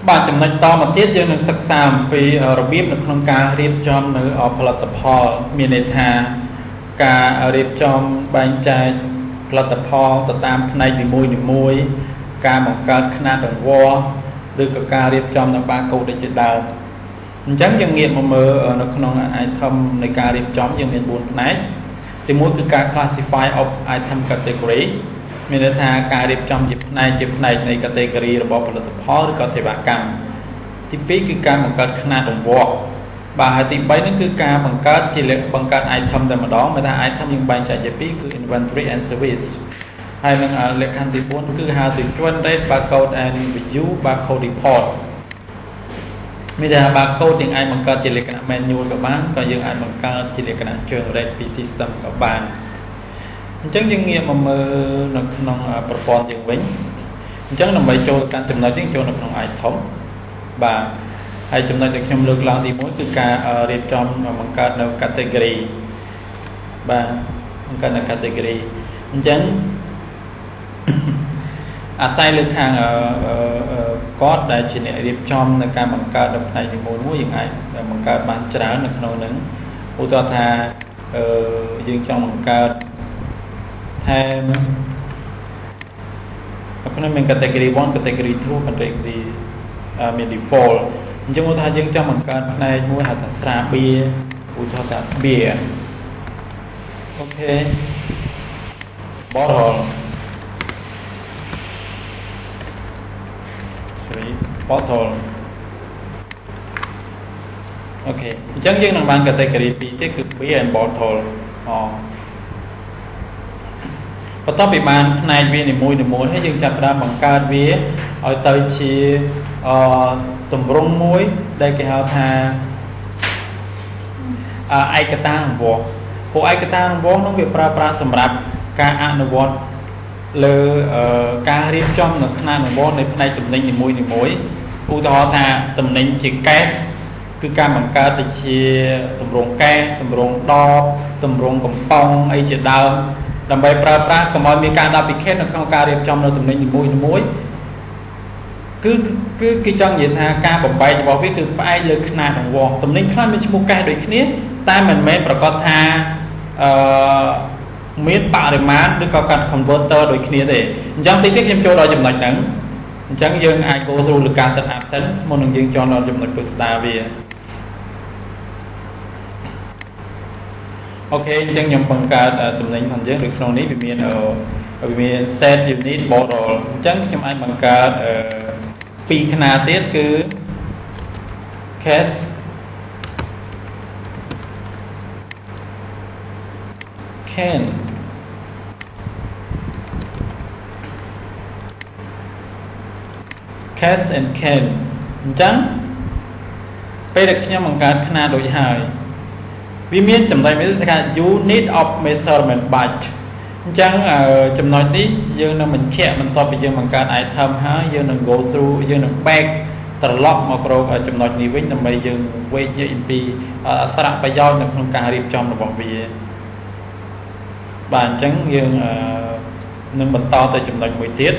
បាទចំណុចតមកទៀតយើងនឹងសិក្សាអំពីរបៀបនៅក្នុងការរៀបចំនៅផលិតផលមានន័យថាការរៀបចំបែងចែកផលិតផលទៅតាមផ្នែកនីមួយៗការបង្កើតຂະຫນាតរង្វាស់ឬក៏ការរៀបចំនៅបាកូដដូចជាដើមអញ្ចឹងយើងងាកមកមើលនៅក្នុង item នៃការរៀបចំយើងមាន4ផ្នែកទី1គឺការ classify of item category មានន័យថាការរៀបចំជាផ្នែកនៃ category របស់ផលិតផលឬក៏សេវាកម្មទី2គឺការបង្កើតຂະຫນាតរង្វាស់បាទហើយទី3នោះគឺការបង្កើតជាបង្កើត item តែម្ដងមានថា item យើងបែងចែកជាពីរគឺ inventory and service ហើយនឹងលក្ខខណ្ឌទី4គឺហៅ generate barcode and view barcode report មានថា barcode យើងអាចបង្កើតជាលក្ខណៈ manual ក៏បានក៏យើងអាចបង្កើតជាលក្ខណៈ generate ពី system ក៏បានអញ្ចឹងយើងងាកមកមើលនៅក្នុងប្រព័ន្ធយើងវិញអញ្ចឹងដើម្បីចូលកាន់ចំណុចនេះចូលនៅក្នុង item បាទហើយចំណុចដែលខ្ញុំលើកឡើងទី1គឺការរៀបចំបង្កើតនៅ category បាទបង្កើតនៅ category អញ្ចឹងអាស្រ័យលើខាងគាត់ដែលជាអ្នករៀបចំនៅការបង្កើតនៅផ្នែកនីមួយៗយើងអាចបង្កើតបានច្រើននៅក្នុងហ្នឹងឧទាហរណ៍ថាយើងចង់បង្កើតថែមក្នុងមាន category 1 category 2 category មាន default អញ្ចឹងថាយើងចង់បង្កើតផ្នែកមួយហៅថាស្រាបៀរឧទាហរណ៍ថា beer អូខេ bottle bottle អូខេអញ្ចឹងយើងនឹងបាន category 2ទៀតគឺ beer and bottle បន្ទាប់ពីបានផ្នែកវានីមួយៗហើយយើងចាប់ផ្ដើមបង្កើតវាឲ្យទៅជាទម្រង់មួយដែលគេហៅថាឯកតារង្វាស់ពួកឯកតារង្វាស់នោះវាប្រើប្រាស់សម្រាប់ការអនុវត្តលើការរៀបចំនៅຂະຫນាតរង្វាស់នៃផ្នែកតំណែងនីមួយៗឧទាហរណ៍ថាតំណែងជាកេសគឺការបង្កើតទៅជាទម្រង់កេសទម្រង់ដបទម្រង់កំប៉ុងអីជាដើមដើម្បីប្រើប្រាស់កុំឲ្យមានការ duplicate នៅក្នុងការរៀបចំនៅតំណែងនីមួយៗគឺគេចង់និយាយថាការបំបែករបស់វាគឺផ្អែកលើຂະຫນាតរង្វាស់តំណែងខ្លះមានឈ្មោះកេសដូចគ្នាតែមិនមែនប្រកាសថាមានបរិមាណឬក៏កាត់ converter ដូចគ្នាទេអញ្ចឹងតិចទៀតខ្ញុំចូលដល់ចំណុចហ្នឹងអញ្ចឹងយើងអាច go through លើការ set up សិនមុននឹងយើងចូលដល់ចំណុច push start វាអូខេអញ្ចឹងខ្ញុំបង្កើតតំណែងរបស់យើងនៅក្នុងនេះវាមាន set unit bottle អញ្ចឹងខ្ញុំអាចបង្កើតពីរຂະຫນាតទៀតគឺ case can case and can អញ្ចឹងពេលដែលខ្ញុំបង្កើតຂະຫນាតដូចហើយវាមានចំណុចមួយថា unit of measurement batch អញ្ចឹងចំណុចនេះយើងនឹងបញ្ជាក់បន្ទាប់ពីយើងបង្កើត item ហើយយើងនឹង go through យើងនឹង back ត្រឡប់មករកចំណុចនេះវិញដើម្បីយើងវេកនិយាយពីសារៈប្រយោជន៍នៅក្នុងការរៀបចំរបស់វាបាទអញ្ចឹងយើងនឹងបន្តទៅចំណុចមួយទៀត